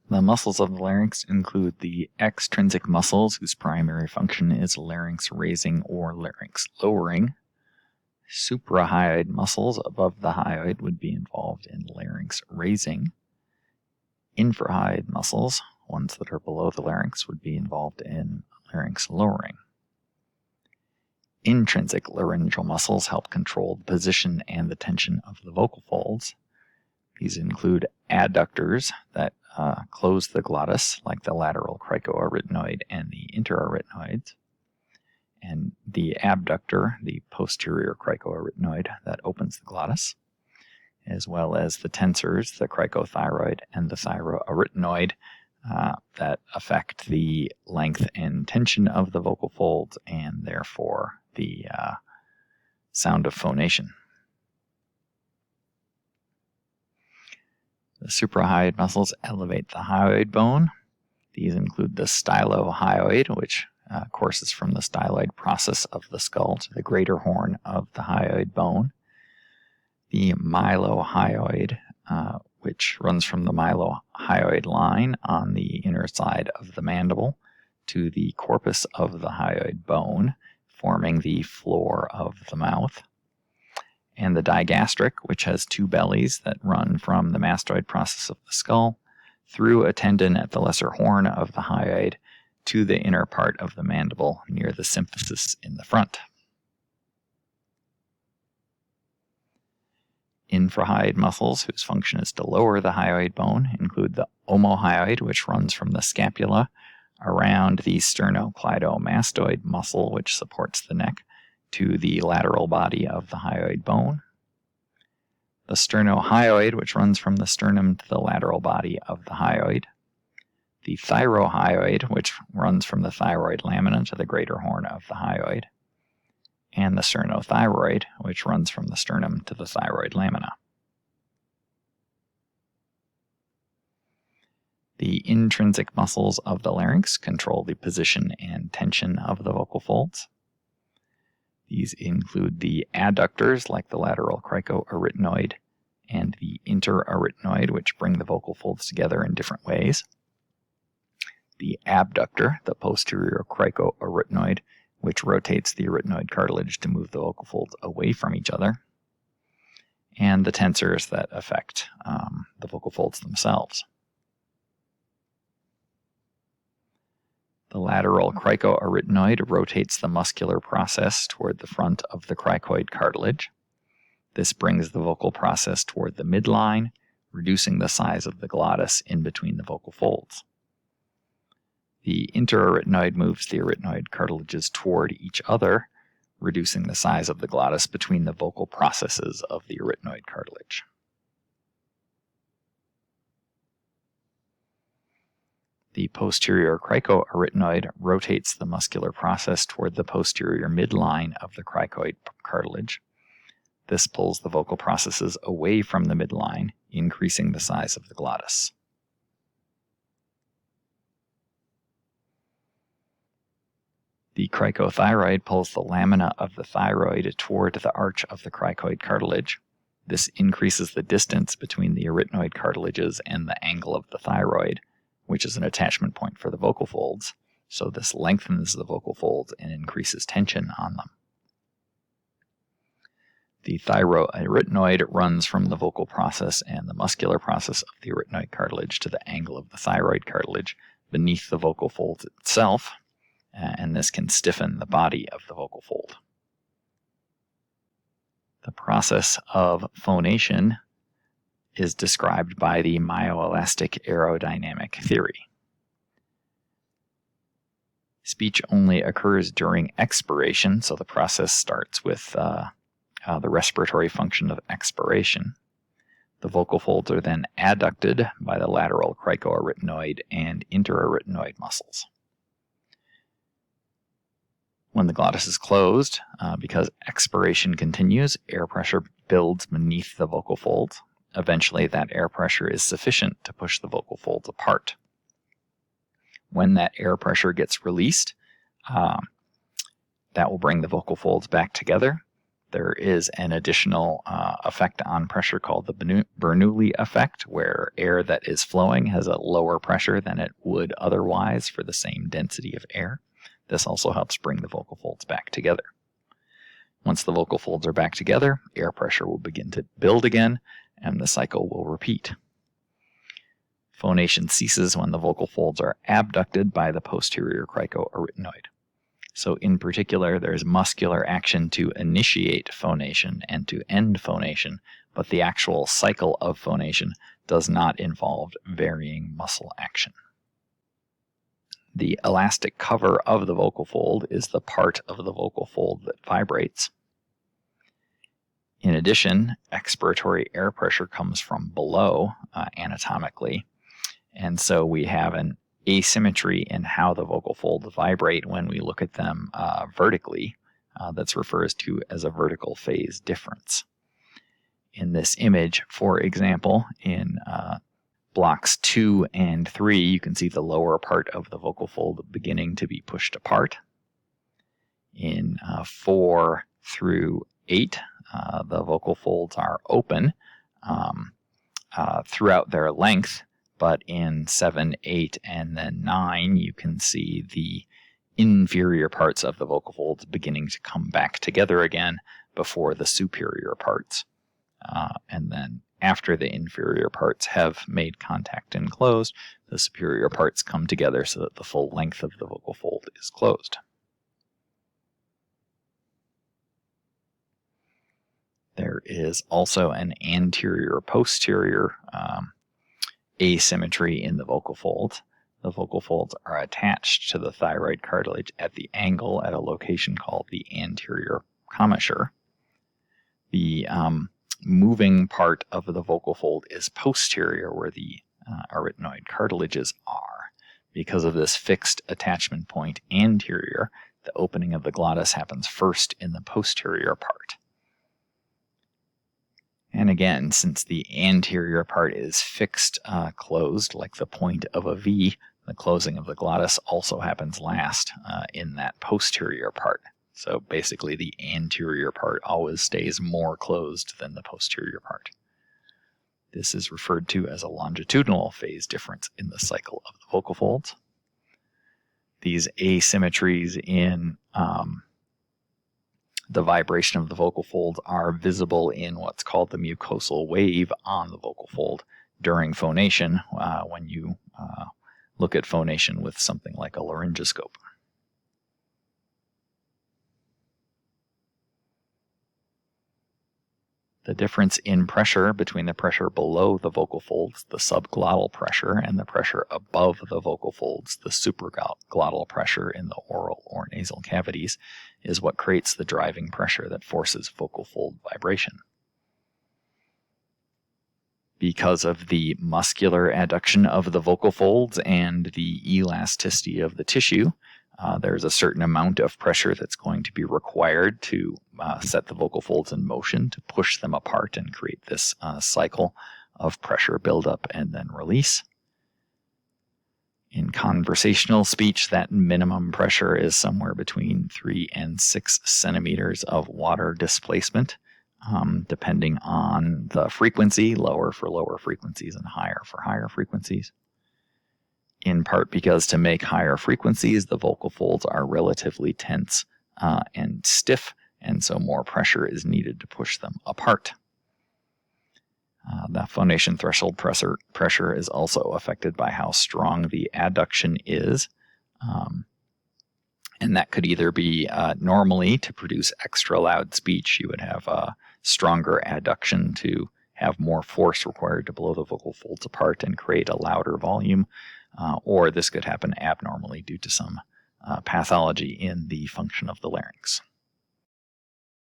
The muscles of the larynx include the extrinsic muscles, whose primary function is larynx raising or larynx lowering. Suprahyoid muscles above the hyoid would be involved in larynx raising. Infrahyoid muscles, ones that are below the larynx, would be involved in larynx lowering. Intrinsic laryngeal muscles help control the position and the tension of the vocal folds. These include adductors that close the glottis, like the lateral cricoarytenoid and the interarytenoids, and the abductor, the posterior cricoarytenoid, that opens the glottis, as well as the tensors, the cricothyroid and the thyroarytenoid, that affect the length and tension of the vocal folds and therefore the sound of phonation. The suprahyoid muscles elevate the hyoid bone. These include the stylohyoid, which courses from the styloid process of the skull to the greater horn of the hyoid bone. The mylohyoid, which runs from the mylohyoid line on the inner side of the mandible to the corpus of the hyoid bone, forming the floor of the mouth. And the digastric, which has two bellies that run from the mastoid process of the skull through a tendon at the lesser horn of the hyoid to the inner part of the mandible near the symphysis in the front. Infrahyoid muscles, whose function is to lower the hyoid bone, include the omohyoid, which runs from the scapula around the sternocleidomastoid muscle, which supports the neck, to the lateral body of the hyoid bone. The sternohyoid, which runs from the sternum to the lateral body of the hyoid. The thyrohyoid, which runs from the thyroid lamina to the greater horn of the hyoid. And the sternothyroid, which runs from the sternum to the thyroid lamina. The intrinsic muscles of the larynx control the position and tension of the vocal folds. These include the adductors, like the lateral cricoarytenoid, and the interarytenoid, which bring the vocal folds together in different ways. The abductor, the posterior cricoarytenoid, which rotates the arytenoid cartilage to move the vocal folds away from each other, and the tensors that affect the vocal folds themselves. The lateral cricoarytenoid rotates the muscular process toward the front of the cricoid cartilage. This brings the vocal process toward the midline, reducing the size of the glottis in between the vocal folds. The interarytenoid moves the arytenoid cartilages toward each other, reducing the size of the glottis between the vocal processes of the arytenoid cartilage. The posterior cricoarytenoid rotates the muscular process toward the posterior midline of the cricoid cartilage. This pulls the vocal processes away from the midline, increasing the size of the glottis. The cricothyroid pulls the lamina of the thyroid toward the arch of the cricoid cartilage. This increases the distance between the arytenoid cartilages and the angle of the thyroid, which is an attachment point for the vocal folds, so this lengthens the vocal folds and increases tension on them. The thyroarytenoid runs from the vocal process and the muscular process of the arytenoid cartilage to the angle of the thyroid cartilage beneath the vocal folds itself, and this can stiffen the body of the vocal fold. The process of phonation is described by the myoelastic aerodynamic theory. Speech only occurs during expiration, so the process starts with the respiratory function of expiration. The vocal folds are then adducted by the lateral cricoarytenoid and interarytenoid muscles. When the glottis is closed, because expiration continues, air pressure builds beneath the vocal folds. Eventually, that air pressure is sufficient to push the vocal folds apart. When that air pressure gets released, that will bring the vocal folds back together. There is an additional effect on pressure called the Bernoulli effect, where air that is flowing has a lower pressure than it would otherwise for the same density of air. This also helps bring the vocal folds back together. Once the vocal folds are back together, air pressure will begin to build again, and the cycle will repeat. Phonation ceases when the vocal folds are abducted by the posterior cricoarytenoid. So in particular, there's muscular action to initiate phonation and to end phonation, but the actual cycle of phonation does not involve varying muscle action. The elastic cover of the vocal fold is the part of the vocal fold that vibrates. In addition, expiratory air pressure comes from below anatomically, and so we have an asymmetry in how the vocal folds vibrate when we look at them vertically. That's referred to as a vertical phase difference. In this image, for example, in blocks 2 and 3, you can see the lower part of the vocal fold beginning to be pushed apart. In 4 through 8, the vocal folds are open throughout their length, but in 7, 8, and then 9, you can see the inferior parts of the vocal folds beginning to come back together again before the superior parts. And then after the inferior parts have made contact and closed, the superior parts come together so that the full length of the vocal fold is closed. There is also an anterior-posterior asymmetry in the vocal folds. The vocal folds are attached to the thyroid cartilage at the angle at a location called the anterior commissure. The moving part of the vocal fold is posterior, where the arytenoid cartilages are. Because of this fixed attachment point anterior, the opening of the glottis happens first in the posterior part. And again, since the anterior part is fixed closed, like the point of a V, the closing of the glottis also happens last in that posterior part. So basically the anterior part always stays more closed than the posterior part. This is referred to as a longitudinal phase difference in the cycle of the vocal folds. These asymmetries in the vibration of the vocal folds are visible in what's called the mucosal wave on the vocal fold during phonation when you look at phonation with something like a laryngoscope. The difference in pressure between the pressure below the vocal folds, the subglottal pressure, and the pressure above the vocal folds, the supraglottal pressure in the oral or nasal cavities, is what creates the driving pressure that forces vocal fold vibration. Because of the muscular adduction of the vocal folds and the elasticity of the tissue, there's a certain amount of pressure that's going to be required to set the vocal folds in motion, to push them apart and create this cycle of pressure buildup and then release. In conversational speech, that minimum pressure is somewhere between 3 and 6 centimeters of water displacement, depending on the frequency, lower for lower frequencies and higher for higher frequencies. In part because to make higher frequencies, the vocal folds are relatively tense and stiff, and so more pressure is needed to push them apart. The phonation threshold pressure is also affected by how strong the adduction is. And that could either be normally to produce extra loud speech, you would have a stronger adduction to have more force required to blow the vocal folds apart and create a louder volume. Or this could happen abnormally due to some pathology in the function of the larynx.